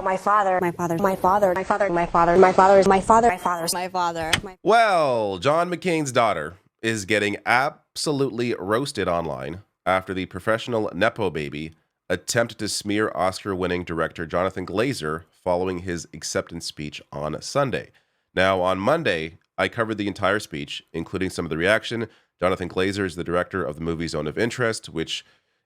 My father. My father. My father. My father. My father. My father is my father. My father's my father. Well, John McCain's daughter is getting absolutely roasted online after the professional nepo baby attempted to smear Oscar-winning director Jonathan Glazer following his acceptance speech on Sunday. Now, on Monday, I covered the entire speech, including some of the reaction. Jonathan Glazer is the director of the movie Zone of Interest, which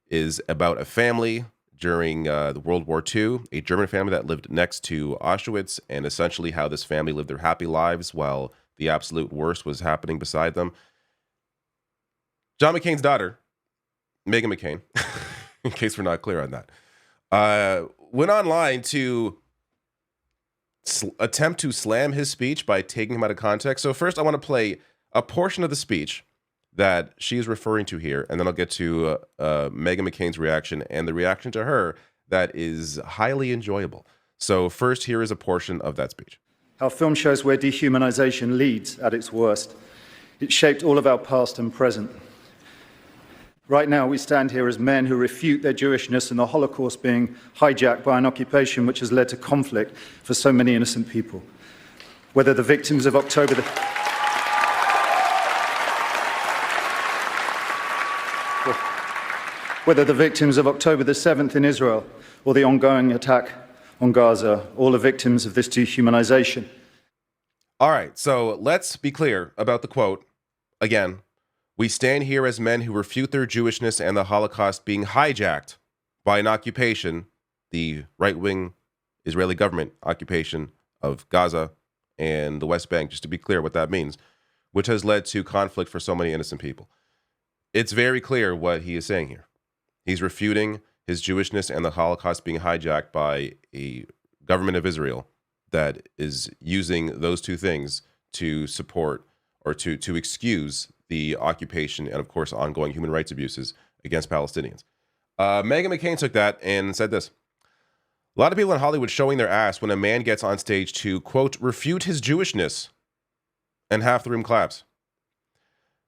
is about a family during the World War II, a German family that lived next to Auschwitz, and essentially how this family lived their happy lives while the absolute worst was happening beside them. John McCain's daughter, Meghan McCain, in case we're not clear on that, went online to attempt to slam his speech by taking him out of context. So first, I want to play a portion of the speech that she is referring to here, and then I'll get to Meghan McCain's reaction and the reaction to her that is highly enjoyable. So first, here is a portion of that speech. Our film shows where dehumanization leads at its worst. It shaped all of our past and present. Right now, we stand here as men who refute their Jewishness and the Holocaust being hijacked by an occupation which has led to conflict for so many innocent people. Whether the victims of October the 7th in Israel or the ongoing attack on Gaza, all are victims of this dehumanization. All right, so let's be clear about the quote. Again, we stand here as men who refute their Jewishness and the Holocaust being hijacked by an occupation, the right-wing Israeli government occupation of Gaza and the West Bank, just to be clear what that means, which has led to conflict for so many innocent people. It's very clear what he is saying here. He's refuting his Jewishness and the Holocaust being hijacked by a government of Israel that is using those two things to support or to excuse the occupation and, of course, ongoing human rights abuses against Palestinians. Meghan McCain took that and said this. A lot of people in Hollywood showing their ass when a man gets on stage to, quote, refute his Jewishness, and half the room claps.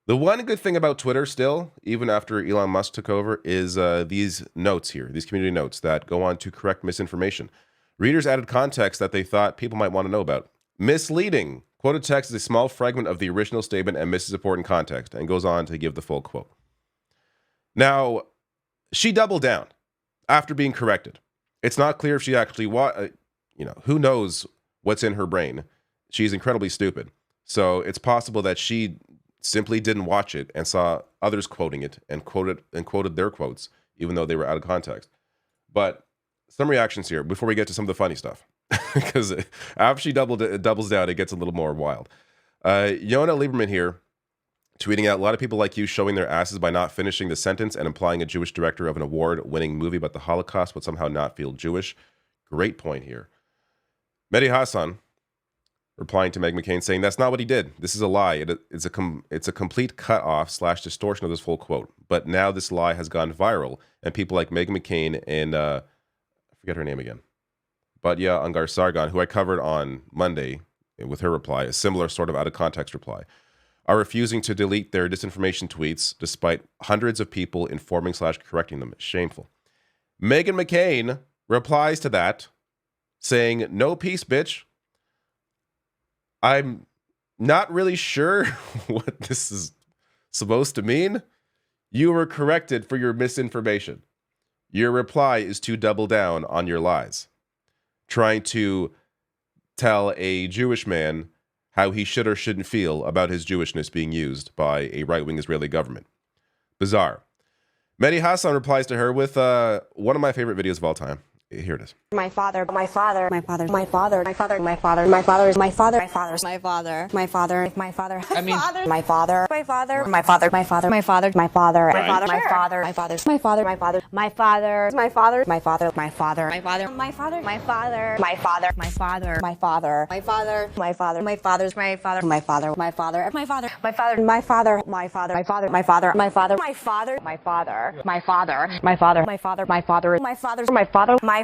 The one good thing about Twitter still, even after Elon Musk took over, is these notes here, these community notes that go on to correct misinformation. Readers added context that they thought people might want to know about. Misleading. Quoted text is a small fragment of the original statement and misses important context, and goes on to give the full quote. Now, she doubled down after being corrected. It's not clear if she actually, who knows what's in her brain. She's incredibly stupid. So it's possible that she simply didn't watch it and saw others quoting it and quoted their quotes, even though they were out of context. But some reactions here before we get to some of the funny stuff, because after she doubles down, it gets a little more wild. Yonah Lieberman here, tweeting out, a lot of people like you showing their asses by not finishing the sentence and implying a Jewish director of an award-winning movie about the Holocaust would somehow not feel Jewish. Great point here. Mehdi Hassan replying to Meghan McCain saying that's not what he did. This is a lie. It's a complete cut-off / distortion of this full quote. But now this lie has gone viral, and people like Meghan McCain and I forget her name again, but yeah, Angar Sargon, who I covered on Monday with her reply, a similar sort of out-of-context reply, are refusing to delete their disinformation tweets despite hundreds of people informing / correcting them. Shameful. Meghan McCain replies to that saying, no peace, bitch. I'm not really sure what this is supposed to mean. You were corrected for your misinformation. Your reply is to double down on your lies, trying to tell a Jewish man how he should or shouldn't feel about his Jewishness being used by a right-wing Israeli government. Bizarre. Mehdi Hassan replies to her with one of my favorite videos of all time. Here it is. My father, my father, my father, my father, my father, my father, my father is my father, my father's my father, my father, my father, I mean, my father, my father, my father, my father, my father, my father, my father, my father, my father's my father, my father, my father, my father, my father, my father, my father, my father, my father, my father, my father, my father, my father, my father, my father's my father, my father, my father, my father, my father, my father, my father, my father, my father, my father, my father, my father, my father, my father, my father, my father, my father, my father's my father, my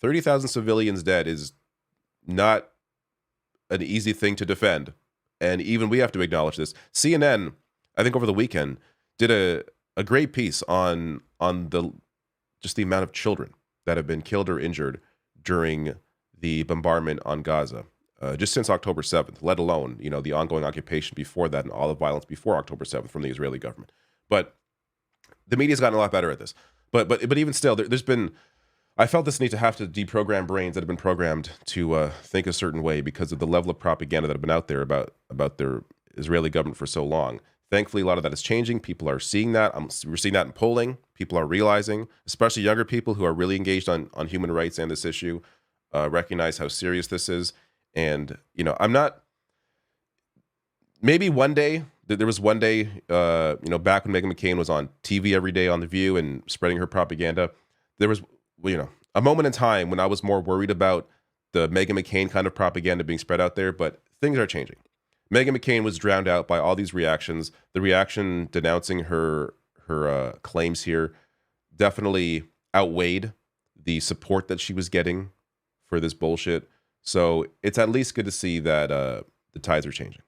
30,000 civilians dead is not an easy thing to defend. And even we have to acknowledge this. CNN, I think over the weekend, did a great piece on the amount of children that have been killed or injured during the bombardment on Gaza, just since October 7th, let alone, the ongoing occupation before that and all the violence before October 7th from the Israeli government. But the media's gotten a lot better at this. But even still, there's been, I felt this need to have to deprogram brains that have been programmed to think a certain way because of the level of propaganda that have been out there about their Israeli government for so long. Thankfully, a lot of that is changing. People are seeing that. We're seeing that in polling. People are realizing, especially younger people who are really engaged on human rights and this issue, recognize how serious this is. And, I'm not, maybe one day, there was one day, back when Meghan McCain was on TV every day on The View and spreading her propaganda, there was, a moment in time when I was more worried about the Meghan McCain kind of propaganda being spread out there, but things are changing. Meghan McCain was drowned out by all these reactions. The reaction denouncing her claims here definitely outweighed the support that she was getting for this bullshit. So it's at least good to see that the tides are changing.